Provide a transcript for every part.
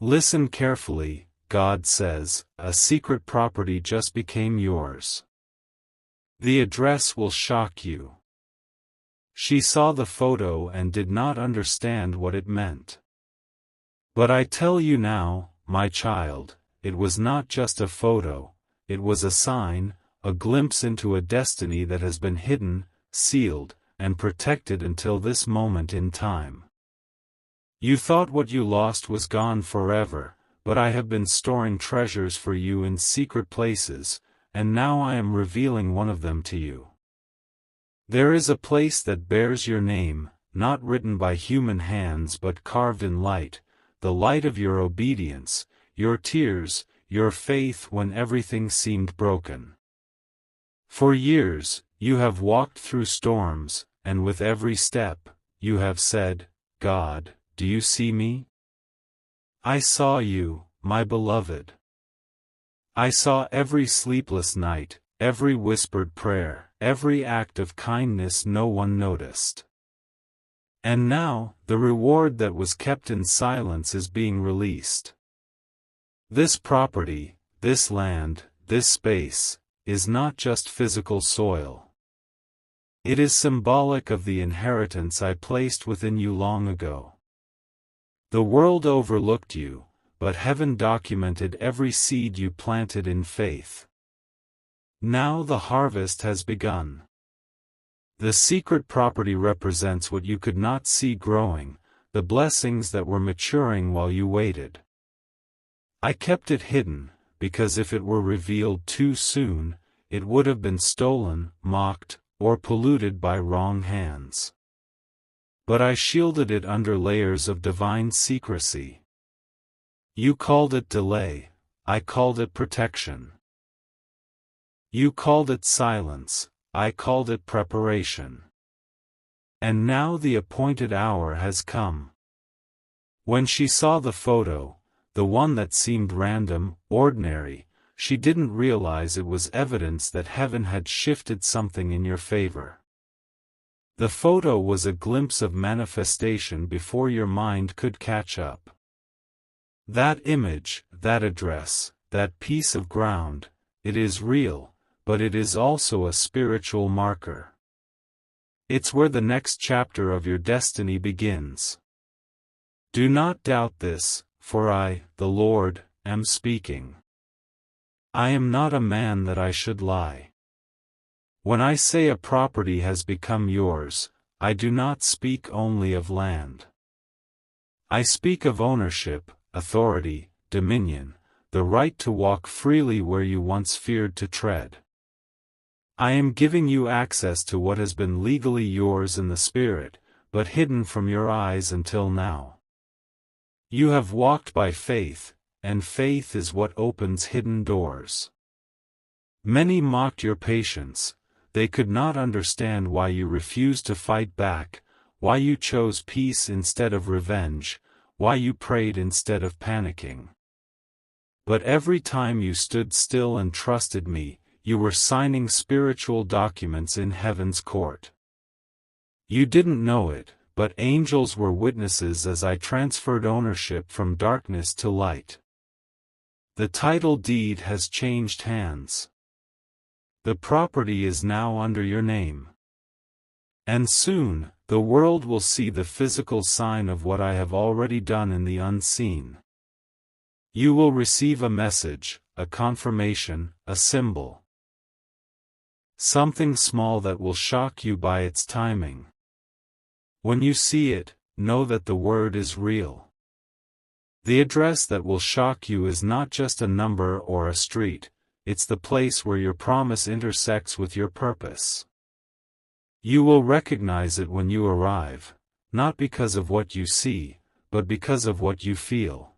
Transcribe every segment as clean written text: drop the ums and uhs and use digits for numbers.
Listen carefully, God says, a secret property just became yours. The address will shock you. She saw the photo and did not understand what it meant. But I tell you now, my child, it was not just a photo, it was a sign, a glimpse into a destiny that has been hidden, sealed, and protected until this moment in time. You thought what you lost was gone forever, but I have been storing treasures for you in secret places, and now I am revealing one of them to you. There is a place that bears your name, not written by human hands but carved in light, the light of your obedience, your tears, your faith when everything seemed broken. For years, you have walked through storms, and with every step, you have said, God, do you see me? I saw you, my beloved. I saw every sleepless night, every whispered prayer, every act of kindness no one noticed. And now, the reward that was kept in silence is being released. This property, this land, this space, is not just physical soil. It is symbolic of the inheritance I placed within you long ago. The world overlooked you, but heaven documented every seed you planted in faith. Now the harvest has begun. The secret property represents what you could not see growing, the blessings that were maturing while you waited. I kept it hidden, because if it were revealed too soon, it would have been stolen, mocked, or polluted by wrong hands. But I shielded it under layers of divine secrecy. You called it delay, I called it protection. You called it silence, I called it preparation. And now the appointed hour has come. When she saw the photo, the one that seemed random, ordinary, she didn't realize it was evidence that heaven had shifted something in your favor. The photo was a glimpse of manifestation before your mind could catch up. That image, that address, that piece of ground, it is real, but it is also a spiritual marker. It's where the next chapter of your destiny begins. Do not doubt this, for I, the Lord, am speaking. I am not a man that I should lie. When I say a property has become yours, I do not speak only of land. I speak of ownership, authority, dominion, the right to walk freely where you once feared to tread. I am giving you access to what has been legally yours in the Spirit, but hidden from your eyes until now. You have walked by faith, and faith is what opens hidden doors. Many mocked your patience. They could not understand why you refused to fight back, why you chose peace instead of revenge, why you prayed instead of panicking. But every time you stood still and trusted me, you were signing spiritual documents in heaven's court. You didn't know it, but angels were witnesses as I transferred ownership from darkness to light. The title deed has changed hands. The property is now under your name. And soon, the world will see the physical sign of what I have already done in the unseen. You will receive a message, a confirmation, a symbol. Something small that will shock you by its timing. When you see it, know that the word is real. The address that will shock you is not just a number or a street, it's the place where your promise intersects with your purpose. You will recognize it when you arrive, not because of what you see, but because of what you feel.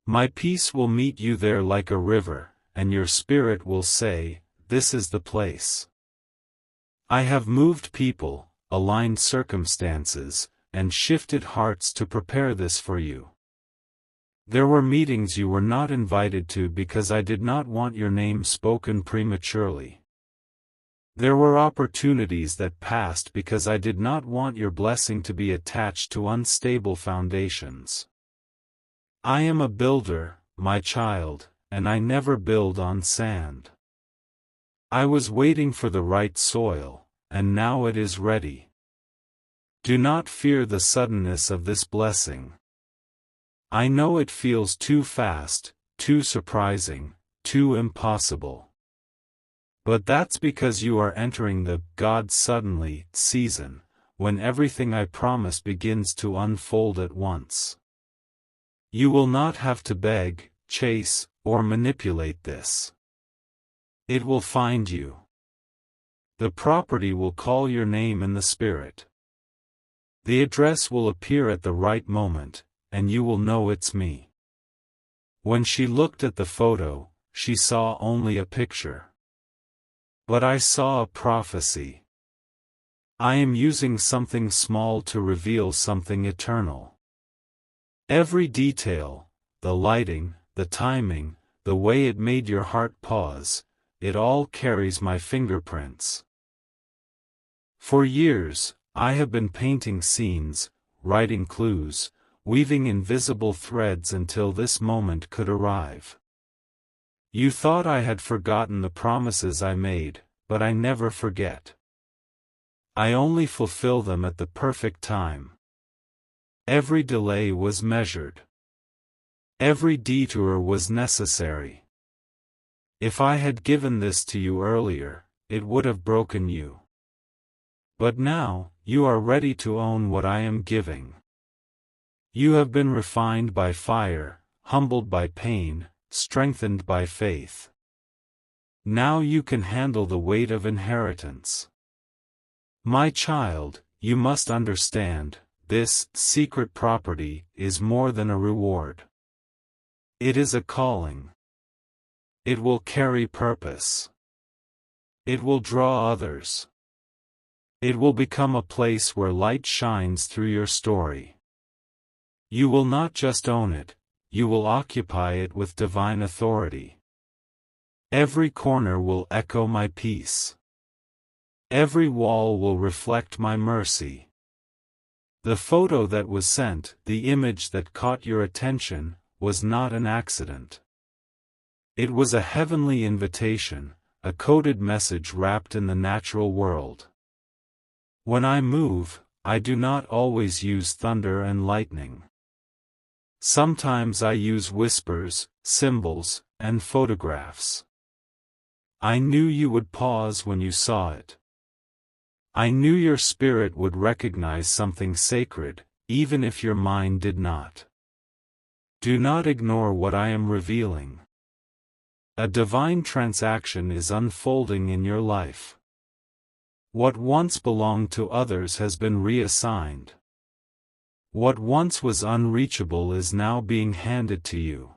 My peace will meet you there like a river, and your spirit will say, "This is the place." I have moved people, aligned circumstances, and shifted hearts to prepare this for you. There were meetings you were not invited to because I did not want your name spoken prematurely. There were opportunities that passed because I did not want your blessing to be attached to unstable foundations. I am a builder, my child, and I never build on sand. I was waiting for the right soil, and now it is ready. Do not fear the suddenness of this blessing. I know it feels too fast, too surprising, too impossible. But that's because you are entering the God suddenly season, when everything I promise begins to unfold at once. You will not have to beg, chase, or manipulate this. It will find you. The property will call your name in the Spirit. The address will appear at the right moment, and you will know it's me. When she looked at the photo, she saw only a picture. But I saw a prophecy. I am using something small to reveal something eternal. Every detail, the lighting, the timing, the way it made your heart pause, it all carries my fingerprints. For years, I have been painting scenes, writing clues, weaving invisible threads until this moment could arrive. You thought I had forgotten the promises I made, but I never forget. I only fulfill them at the perfect time. Every delay was measured. Every detour was necessary. If I had given this to you earlier, it would have broken you. But now, you are ready to own what I am giving. You have been refined by fire, humbled by pain, strengthened by faith. Now you can handle the weight of inheritance. My child, you must understand, this secret property is more than a reward. It is a calling. It will carry purpose. It will draw others. It will become a place where light shines through your story. You will not just own it, you will occupy it with divine authority. Every corner will echo my peace. Every wall will reflect my mercy. The photo that was sent, the image that caught your attention, was not an accident. It was a heavenly invitation, a coded message wrapped in the natural world. When I move, I do not always use thunder and lightning. Sometimes I use whispers, symbols, and photographs. I knew you would pause when you saw it. I knew your spirit would recognize something sacred, even if your mind did not. Do not ignore what I am revealing. A divine transaction is unfolding in your life. What once belonged to others has been reassigned. What once was unreachable is now being handed to you.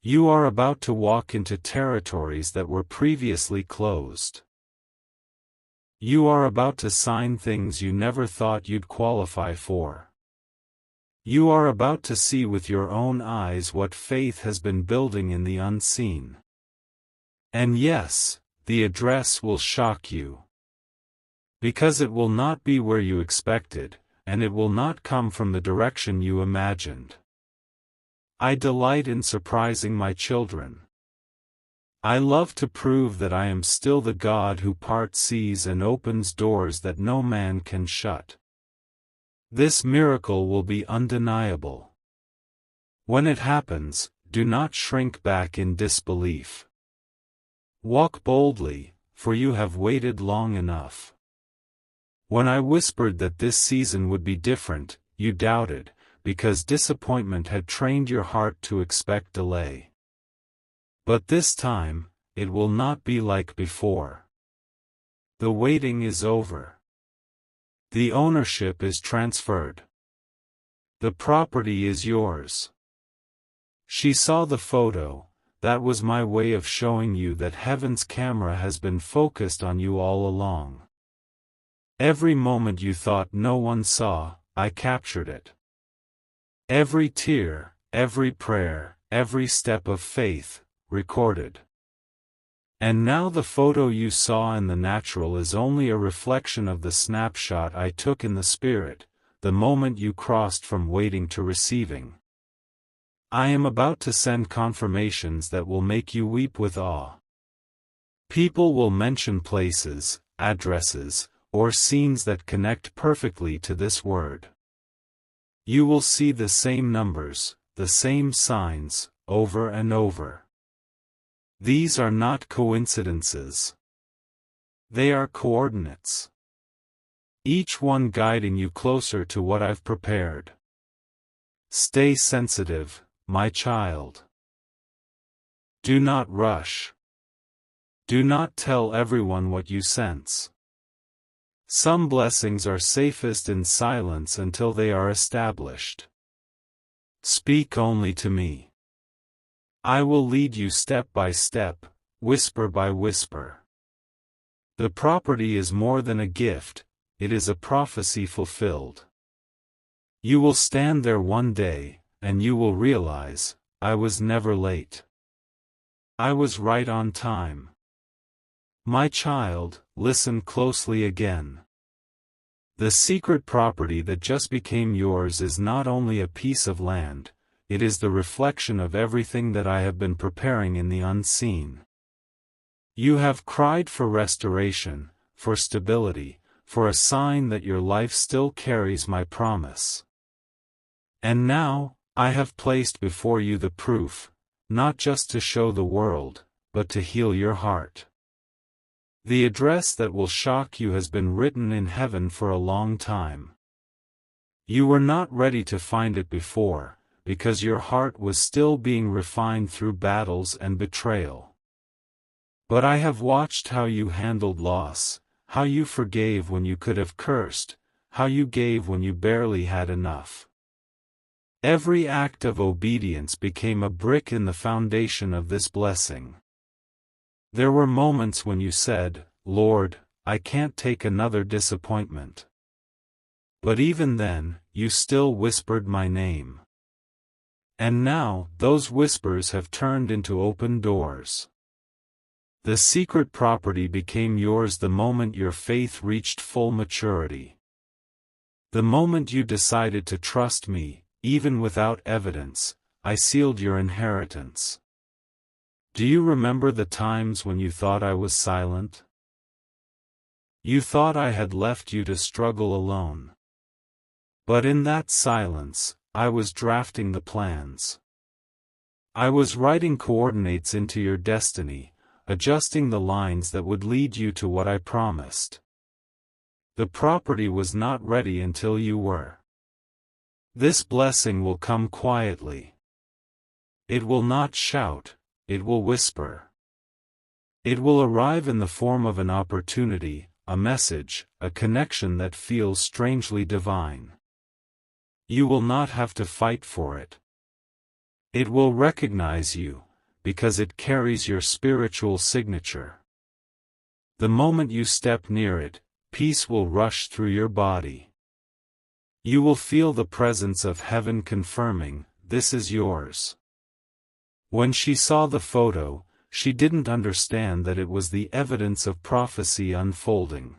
You are about to walk into territories that were previously closed. You are about to sign things you never thought you'd qualify for. You are about to see with your own eyes what faith has been building in the unseen. And yes, the address will shock you. Because it will not be where you expected, and it will not come from the direction you imagined. I delight in surprising my children. I love to prove that I am still the God who parts seas and opens doors that no man can shut. This miracle will be undeniable. When it happens, do not shrink back in disbelief. Walk boldly, for you have waited long enough. When I whispered that this season would be different, you doubted, because disappointment had trained your heart to expect delay. But this time, it will not be like before. The waiting is over. The ownership is transferred. The property is yours. She saw the photo. That was my way of showing you that heaven's camera has been focused on you all along. Every moment you thought no one saw, I captured it. Every tear, every prayer, every step of faith, recorded. And now the photo you saw in the natural is only a reflection of the snapshot I took in the spirit, the moment you crossed from waiting to receiving. I am about to send confirmations that will make you weep with awe. People will mention places, addresses, or scenes that connect perfectly to this word. You will see the same numbers, the same signs, over and over. These are not coincidences. They are coordinates. Each one guiding you closer to what I've prepared. Stay sensitive, my child. Do not rush. Do not tell everyone what you sense. Some blessings are safest in silence until they are established. Speak only to me. I will lead you step by step, whisper by whisper. The property is more than a gift, it is a prophecy fulfilled. You will stand there one day, and you will realize, I was never late. I was right on time. My child, listen closely again. The secret property that just became yours is not only a piece of land, it is the reflection of everything that I have been preparing in the unseen. You have cried for restoration, for stability, for a sign that your life still carries my promise. And now, I have placed before you the proof, not just to show the world, but to heal your heart. The address that will shock you has been written in heaven for a long time. You were not ready to find it before, because your heart was still being refined through battles and betrayal. But I have watched how you handled loss, how you forgave when you could have cursed, how you gave when you barely had enough. Every act of obedience became a brick in the foundation of this blessing. There were moments when you said, Lord, I can't take another disappointment. But even then, you still whispered my name. And now, those whispers have turned into open doors. The secret property became yours the moment your faith reached full maturity. The moment you decided to trust me, even without evidence, I sealed your inheritance. Do you remember the times when you thought I was silent? You thought I had left you to struggle alone. But in that silence, I was drafting the plans. I was writing coordinates into your destiny, adjusting the lines that would lead you to what I promised. The property was not ready until you were. This blessing will come quietly. It will not shout, it will whisper. It will arrive in the form of an opportunity, a message, a connection that feels strangely divine. You will not have to fight for it. It will recognize you, because it carries your spiritual signature. The moment you step near it, peace will rush through your body. You will feel the presence of heaven confirming, this is yours. When she saw the photo, she didn't understand that it was the evidence of prophecy unfolding.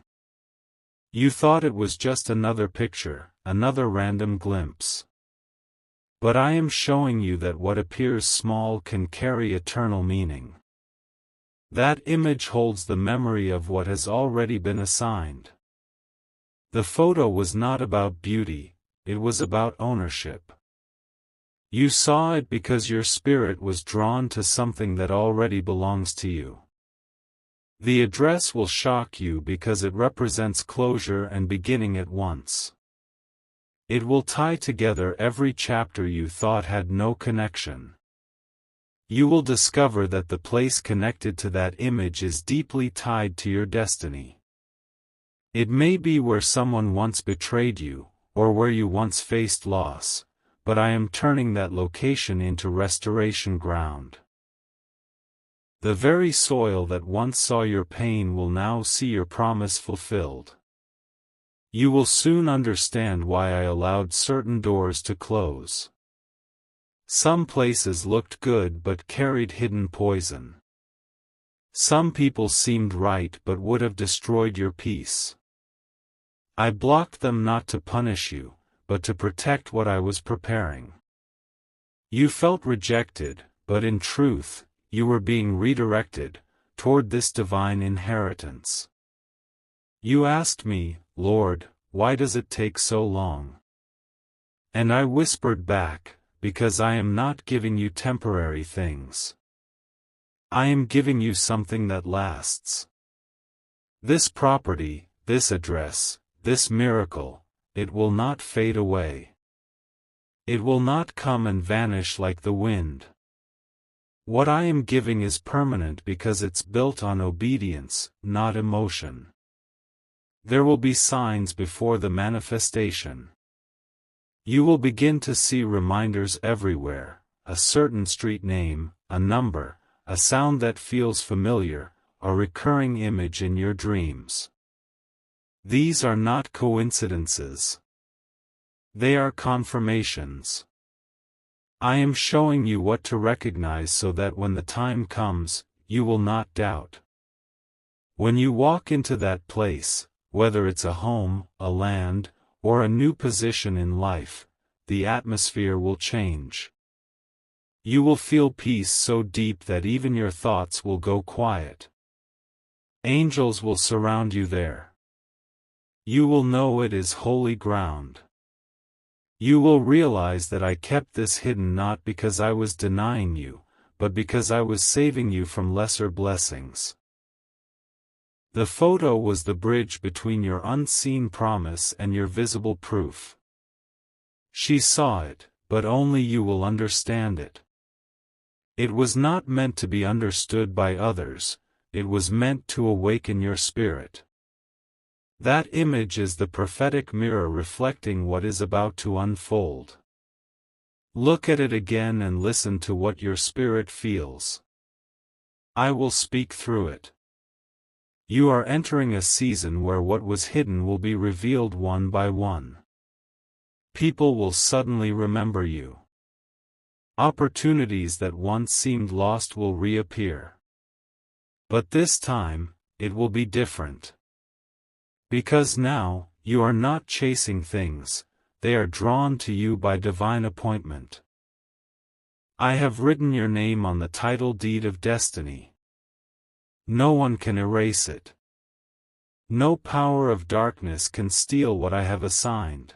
You thought it was just another picture, another random glimpse. But I am showing you that what appears small can carry eternal meaning. That image holds the memory of what has already been assigned. The photo was not about beauty, it was about ownership. You saw it because your spirit was drawn to something that already belongs to you. The address will shock you because it represents closure and beginning at once. It will tie together every chapter you thought had no connection. You will discover that the place connected to that image is deeply tied to your destiny. It may be where someone once betrayed you, or where you once faced loss, but I am turning that location into restoration ground. The very soil that once saw your pain will now see your promise fulfilled. You will soon understand why I allowed certain doors to close. Some places looked good but carried hidden poison. Some people seemed right but would have destroyed your peace. I blocked them not to punish you, but to protect what I was preparing. You felt rejected, but in truth, you were being redirected toward this divine inheritance. You asked me, Lord, why does it take so long? And I whispered back, because I am not giving you temporary things. I am giving you something that lasts. This property, this address, this miracle, it will not fade away. It will not come and vanish like the wind. What I am giving is permanent because it's built on obedience, not emotion. There will be signs before the manifestation. You will begin to see reminders everywhere, a certain street name, a number, a sound that feels familiar, a recurring image in your dreams. These are not coincidences. They are confirmations. I am showing you what to recognize so that when the time comes, you will not doubt. When you walk into that place, whether it's a home, a land, or a new position in life, the atmosphere will change. You will feel peace so deep that even your thoughts will go quiet. Angels will surround you there. You will know it is holy ground. You will realize that I kept this hidden not because I was denying you, but because I was saving you from lesser blessings. The photo was the bridge between your unseen promise and your visible proof. She saw it, but only you will understand it. It was not meant to be understood by others, it was meant to awaken your spirit. That image is the prophetic mirror reflecting what is about to unfold. Look at it again and listen to what your spirit feels. I will speak through it. You are entering a season where what was hidden will be revealed one by one. People will suddenly remember you. Opportunities that once seemed lost will reappear. But this time, it will be different. Because now, you are not chasing things, they are drawn to you by divine appointment. I have written your name on the title deed of destiny. No one can erase it. No power of darkness can steal what I have assigned.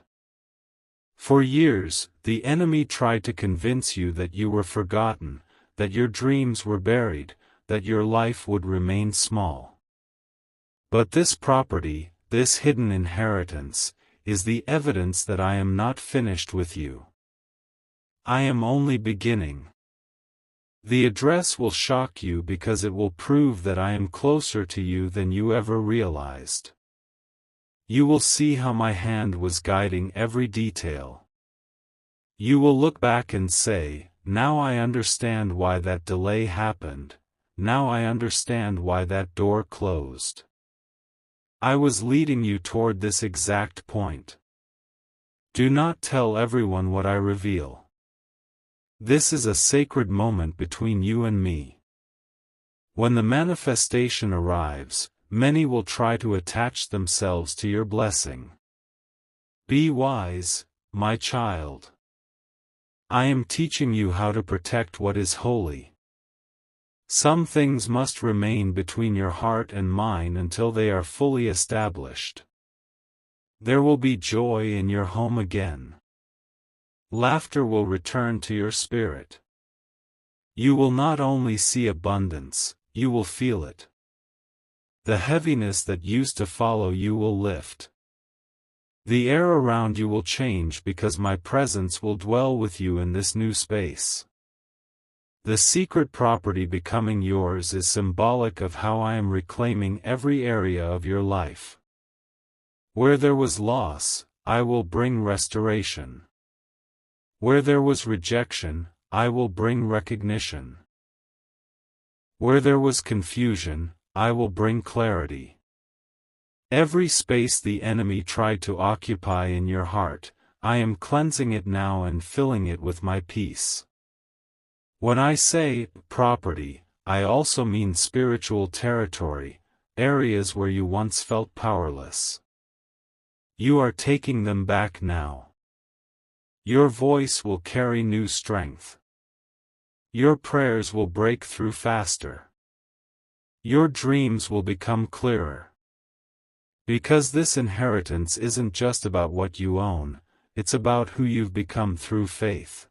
For years, the enemy tried to convince you that you were forgotten, that your dreams were buried, that your life would remain small. But this property, this hidden inheritance, is the evidence that I am not finished with you. I am only beginning. The address will shock you because it will prove that I am closer to you than you ever realized. You will see how my hand was guiding every detail. You will look back and say, now I understand why that delay happened, now I understand why that door closed. I was leading you toward this exact point. Do not tell everyone what I reveal. This is a sacred moment between you and me. When the manifestation arrives, many will try to attach themselves to your blessing. Be wise, my child. I am teaching you how to protect what is holy. Some things must remain between your heart and mine until they are fully established. There will be joy in your home again. Laughter will return to your spirit. You will not only see abundance, you will feel it. The heaviness that used to follow you will lift. The air around you will change because my presence will dwell with you in this new space. The secret property becoming yours is symbolic of how I am reclaiming every area of your life. Where there was loss, I will bring restoration. Where there was rejection, I will bring recognition. Where there was confusion, I will bring clarity. Every space the enemy tried to occupy in your heart, I am cleansing it now and filling it with my peace. When I say property, I also mean spiritual territory, areas where you once felt powerless. You are taking them back now. Your voice will carry new strength. Your prayers will break through faster. Your dreams will become clearer. Because this inheritance isn't just about what you own, it's about who you've become through faith.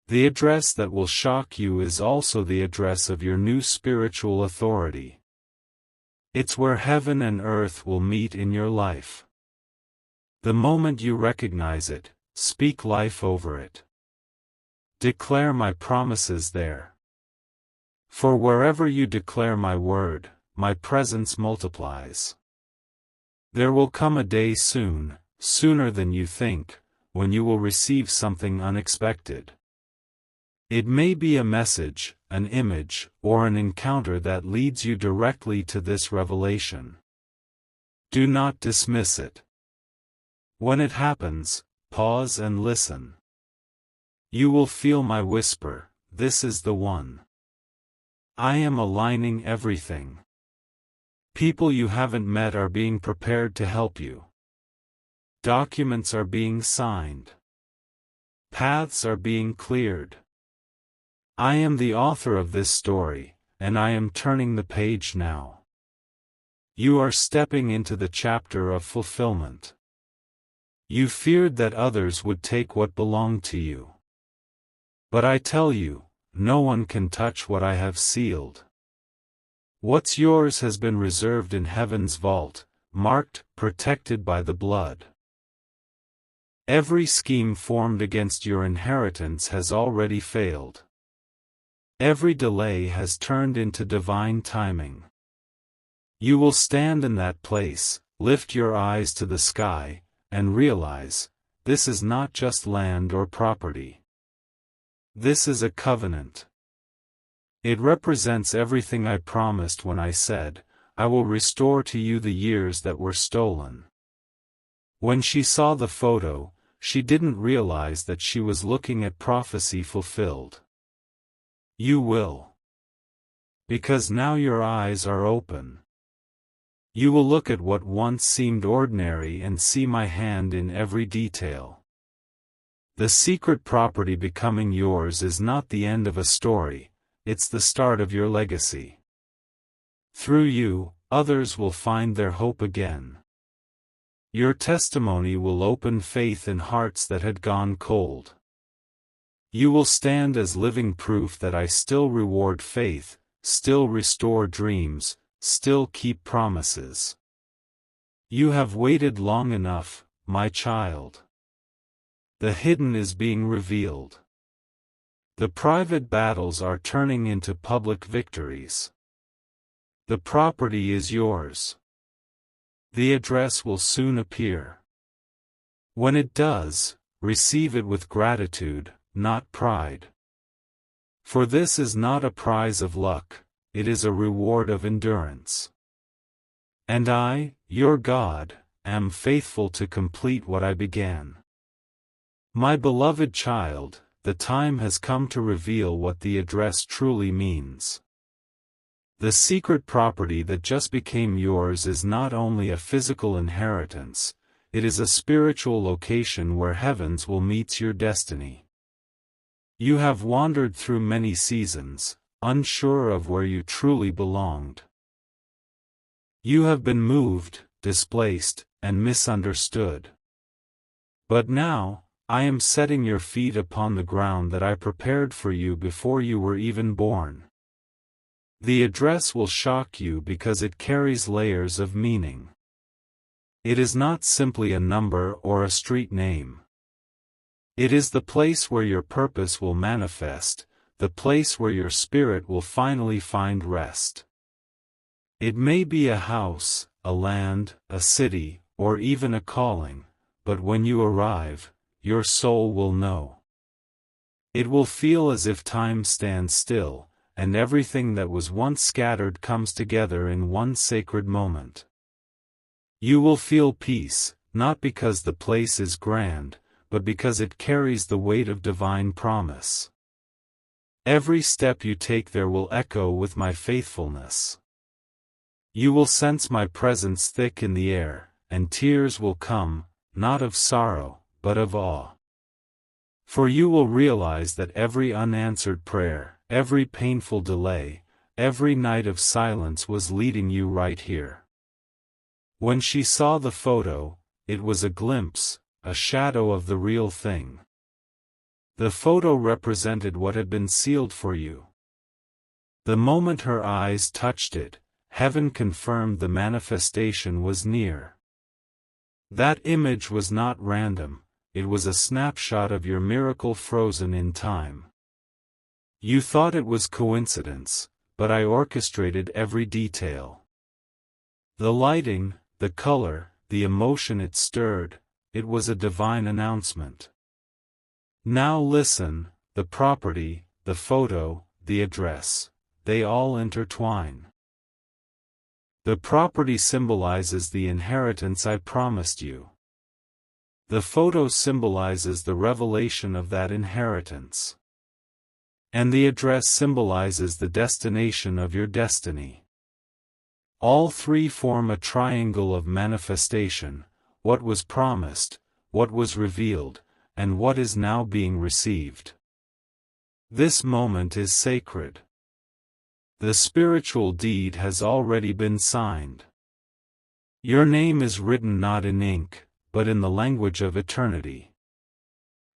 The address that will shock you is also the address of your new spiritual authority. It's where heaven and earth will meet in your life. The moment you recognize it, speak life over it. Declare my promises there. For wherever you declare my word, my presence multiplies. There will come a day soon, sooner than you think, when you will receive something unexpected. It may be a message, an image, or an encounter that leads you directly to this revelation. Do not dismiss it. When it happens, pause and listen. You will feel my whisper, this is the one. I am aligning everything. People you haven't met are being prepared to help you. Documents are being signed. Paths are being cleared. I am the author of this story, and I am turning the page now. You are stepping into the chapter of fulfillment. You feared that others would take what belonged to you. But I tell you, no one can touch what I have sealed. What's yours has been reserved in heaven's vault, marked, protected by the blood. Every scheme formed against your inheritance has already failed. Every delay has turned into divine timing. You will stand in that place, lift your eyes to the sky, and realize, this is not just land or property. This is a covenant. It represents everything I promised when I said, I will restore to you the years that were stolen. When she saw the photo, she didn't realize that she was looking at prophecy fulfilled. You will. Because now your eyes are open. You will look at what once seemed ordinary and see my hand in every detail. The secret property becoming yours is not the end of a story, it's the start of your legacy. Through you, others will find their hope again. Your testimony will open faith in hearts that had gone cold. You will stand as living proof that I still reward faith, still restore dreams, still keep promises. You have waited long enough, my child. The hidden is being revealed. The private battles are turning into public victories. The property is yours. The address will soon appear. When it does, receive it with gratitude, not pride. For this is not a prize of luck, it is a reward of endurance. And I, your God, am faithful to complete what I began. My beloved child, the time has come to reveal what the address truly means. The secret property that just became yours is not only a physical inheritance, it is a spiritual location where heavens will meet your destiny. You have wandered through many seasons, unsure of where you truly belonged. You have been moved, displaced, and misunderstood. But now, I am setting your feet upon the ground that I prepared for you before you were even born. The address will shock you because it carries layers of meaning. It is not simply a number or a street name. It is the place where your purpose will manifest, the place where your spirit will finally find rest. It may be a house, a land, a city, or even a calling, but when you arrive, your soul will know. It will feel as if time stands still, and everything that was once scattered comes together in one sacred moment. You will feel peace, not because the place is grand, but because it carries the weight of divine promise. Every step you take there will echo with my faithfulness. You will sense my presence thick in the air, and tears will come, not of sorrow, but of awe. For you will realize that every unanswered prayer, every painful delay, every night of silence was leading you right here. When she saw the photo, it was a glimpse, a shadow of the real thing. The photo represented what had been sealed for you. The moment her eyes touched it, heaven confirmed the manifestation was near. That image was not random, it was a snapshot of your miracle frozen in time. You thought it was coincidence, but I orchestrated every detail. The lighting, the color, the emotion it stirred, it was a divine announcement. Now listen, the property, the photo, the address, they all intertwine. The property symbolizes the inheritance I promised you. The photo symbolizes the revelation of that inheritance. And the address symbolizes the destination of your destiny. All three form a triangle of manifestation: what was promised, what was revealed, and what is now being received. This moment is sacred. The spiritual deed has already been signed. Your name is written not in ink, but in the language of eternity.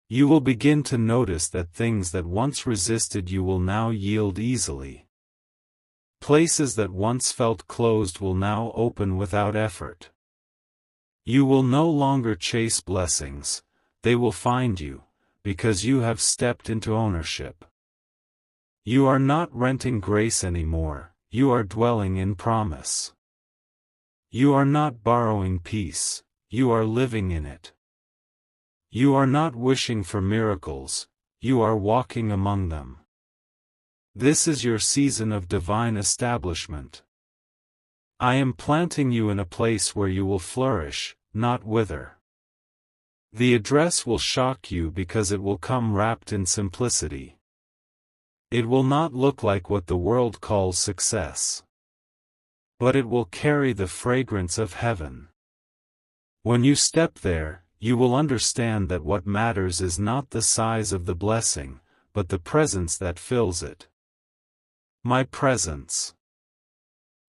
You will begin to notice that things that once resisted you will now yield easily. Places that once felt closed will now open without effort. You will no longer chase blessings, they will find you, because you have stepped into ownership. You are not renting grace anymore, you are dwelling in promise. You are not borrowing peace, you are living in it. You are not wishing for miracles, you are walking among them. This is your season of divine establishment. I am planting you in a place where you will flourish, not wither. The address will shock you because it will come wrapped in simplicity. It will not look like what the world calls success. But it will carry the fragrance of heaven. When you step there, you will understand that what matters is not the size of the blessing, but the presence that fills it. My presence.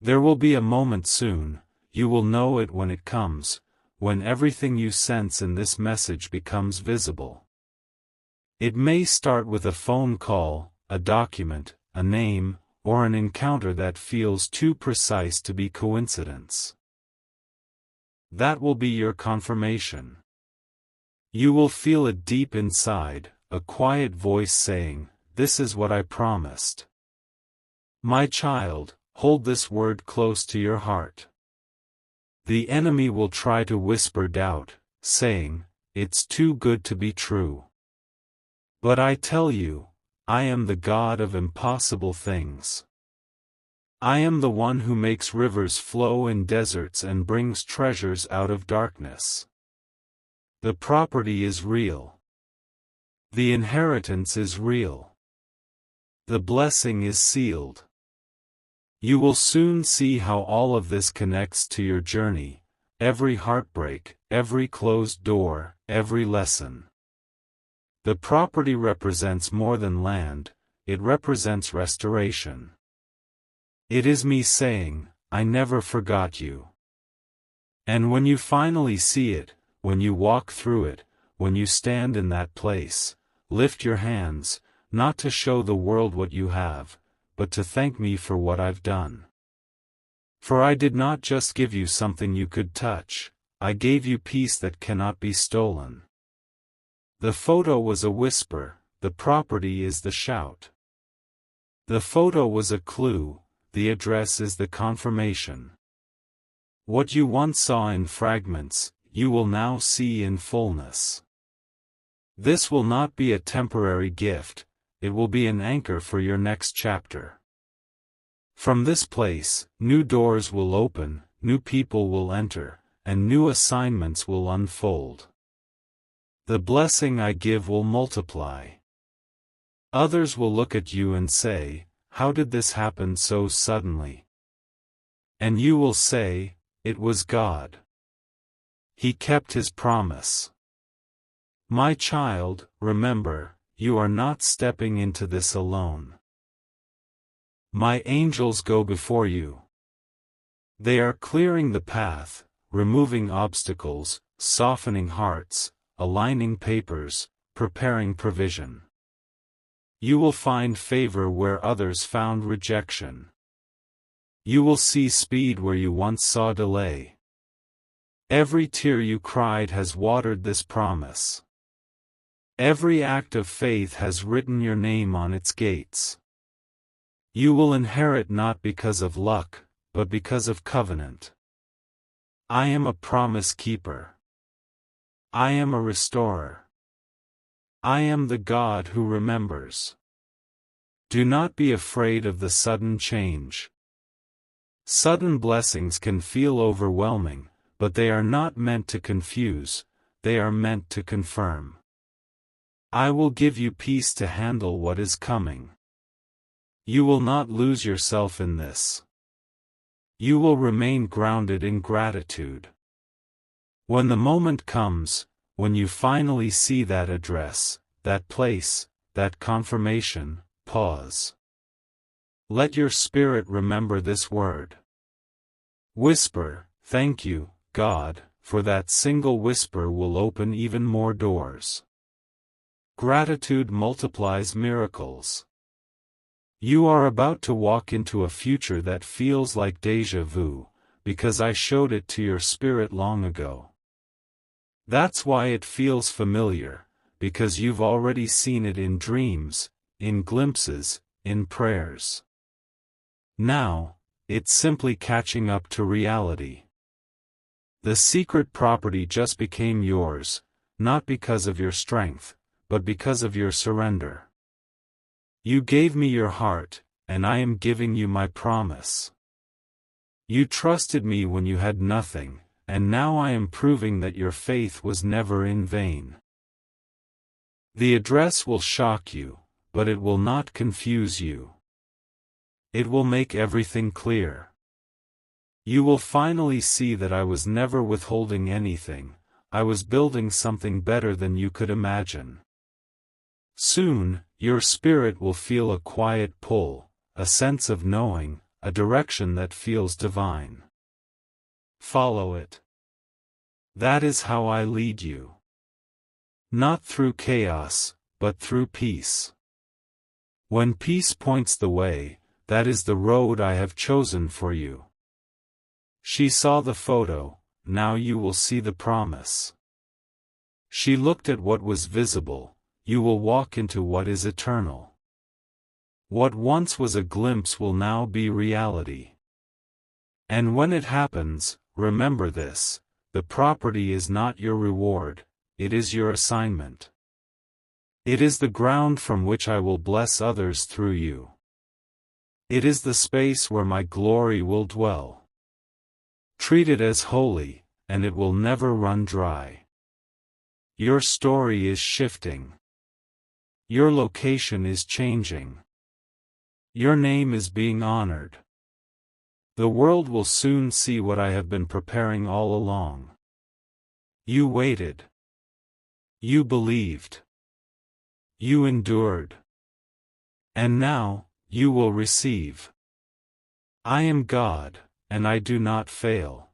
There will be a moment soon, you will know it when it comes, when everything you sense in this message becomes visible. It may start with a phone call, a document, a name, or an encounter that feels too precise to be coincidence. That will be your confirmation. You will feel it deep inside, a quiet voice saying, "This is what I promised." My child, hold this word close to your heart. The enemy will try to whisper doubt, saying, "It's too good to be true." But I tell you, I am the God of impossible things. I am the one who makes rivers flow in deserts and brings treasures out of darkness. The property is real. The inheritance is real. The blessing is sealed. You will soon see how all of this connects to your journey, every heartbreak, every closed door, every lesson. The property represents more than land, it represents restoration. It is me saying, I never forgot you. And when you finally see it, when you walk through it, when you stand in that place, lift your hands, not to show the world what you have, but to thank me for what I've done. For I did not just give you something you could touch, I gave you peace that cannot be stolen. The photo was a whisper, the property is the shout. The photo was a clue, the address is the confirmation. What you once saw in fragments, you will now see in fullness. This will not be a temporary gift, it will be an anchor for your next chapter. From this place, new doors will open, new people will enter, and new assignments will unfold. The blessing I give will multiply. Others will look at you and say, "How did this happen so suddenly?" And you will say, "It was God. He kept His promise." My child, remember, you are not stepping into this alone. My angels go before you. They are clearing the path, removing obstacles, softening hearts, aligning papers, preparing provision. You will find favor where others found rejection. You will see speed where you once saw delay. Every tear you cried has watered this promise. Every act of faith has written your name on its gates. You will inherit not because of luck, but because of covenant. I am a promise keeper. I am a restorer. I am the God who remembers. Do not be afraid of the sudden change. Sudden blessings can feel overwhelming, but they are not meant to confuse, they are meant to confirm. I will give you peace to handle what is coming. You will not lose yourself in this. You will remain grounded in gratitude. When the moment comes, when you finally see that address, that place, that confirmation, pause. Let your spirit remember this word. Whisper, "Thank you, God," for that single whisper will open even more doors. Gratitude multiplies miracles. You are about to walk into a future that feels like déjà vu, because I showed it to your spirit long ago. That's why it feels familiar, because you've already seen it in dreams, in glimpses, in prayers. Now, it's simply catching up to reality. The secret property just became yours, not because of your strength, but because of your surrender. You gave me your heart, and I am giving you my promise. You trusted me when you had nothing, and now I am proving that your faith was never in vain. The address will shock you, but it will not confuse you. It will make everything clear. You will finally see that I was never withholding anything, I was building something better than you could imagine. Soon, your spirit will feel a quiet pull, a sense of knowing, a direction that feels divine. Follow it. That is how I lead you. Not through chaos, but through peace. When peace points the way, that is the road I have chosen for you. She saw the photo, now you will see the promise. She looked at what was visible, you will walk into what is eternal. What once was a glimpse will now be reality. And when it happens, remember this, the property is not your reward, it is your assignment. It is the ground from which I will bless others through you. It is the space where my glory will dwell. Treat it as holy, and it will never run dry. Your story is shifting. Your location is changing. Your name is being honored. The world will soon see what I have been preparing all along. You waited. You believed. You endured. And now, you will receive. I am God, and I do not fail.